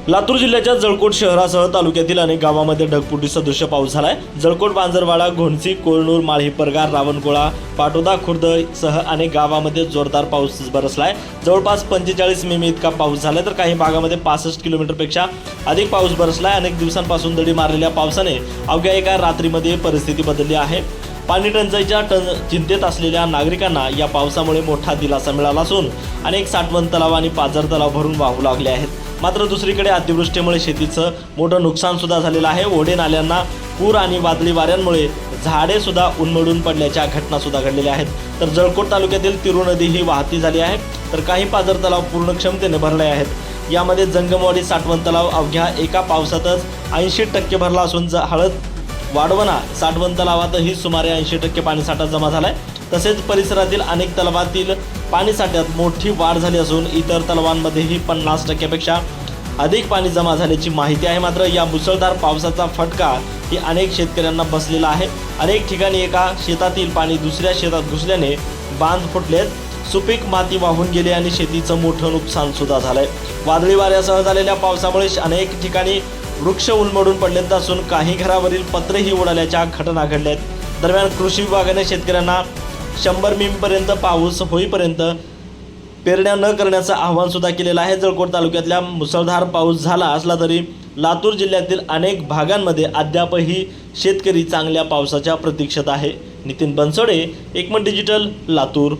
लातूर जिल्ह्याच्या जळकोट शहरासह तालुक्यातील अनेक गावांमध्ये ढगफुटी सदृश्य पाऊस झालाय। जळकोट, बांजरवाडा, घोणसी, कोळनूर, माळीपरगार, रावणकोळा, पाटोदा खुर्द सह अनेक गावांमध्ये जोरदार पाऊस बरसलाय। जवळपास 45 मिमी इतका पाऊस झालाय, तर काही भागामध्ये 65 किलोमीटरपेक्षा अधिक पाऊस बरसलाय। अनेक दिवसांपासून दडी मारलेल्या पावसाने अवघ्या एका रात्रीमध्ये परिस्थिती बदलली आहे। पाणी टंचाईच्या चिंतेत असलेल्या नागरिकांना या पावसामुळे मोठा दिलासा मिळाला असून अनेक साठवण तलाव आणि पाझर तलाव भरून वाहू लागले आहेत। मात्र दुसरीकडे अतिवृष्टीमुळे शेतीचं मोठं नुकसान सुद्धा झालेलं आहे। ओढे नाल्यांना पूर आणि वादळी वाऱ्यांमुळे झाडे सुद्धा उन्मळून पडल्याच्या घटना सुद्धा घडलेल्या आहेत। तर जळकोट तालुक्यातील तिरू नदी ही वाहती झाली आहे, तर काही पाझर तलाव पूर्ण क्षमतेने भरले आहेत। यामध्ये जंगमवाडी साठवण तलाव अवघ्या एका पावसातच 80% भरला असून हळद वाढवणा साठवण तलावातही सुमारे 80% पाणीसाठा जमा झालाय। तसेच परिसरातील अनेक तलावातील पाणीसाठ्यात मोठी वाढ झाली असून इतर तलावांमध्येही 50%पेक्षा अधिक पाणी जमा झाल्याची माहिती आहे। मात्र या मुसळधार पावसाचा फटका ही अनेक शेतकऱ्यांना बसलेला आहे। अनेक ठिकाणी एका शेतातील पाणी दुसऱ्या शेतात घुसल्याने बांध फुटलेत, सुपीक माती वाहून गेली आणि शेतीचं मोठं नुकसान सुद्धा झालंय। वादळी वाऱ्यासह झालेल्या पावसामुळे अनेक ठिकाणी वृक्ष उन्मळून पडलेत असून काही घरावरील पत्रेही उडाल्याच्या घटना घडल्यात। दरम्यान कृषी विभागाने शेतकऱ्यांना 100 मिमीपर्यंत पाऊस होईपर्यंत पेरण्या न करण्याचं आवाहन सुद्धा केलेलं आहे। जळकोट तालुक्यातल्या मुसळधार पाऊस झाला असला तरी लातूर जिल्ह्यातील अनेक भागांमध्ये अद्यापही शेतकरी चांगल्या पावसाच्या प्रतीक्षेत आहे। नितीन बनसोडे, एकमत डिजिटल, लातूर।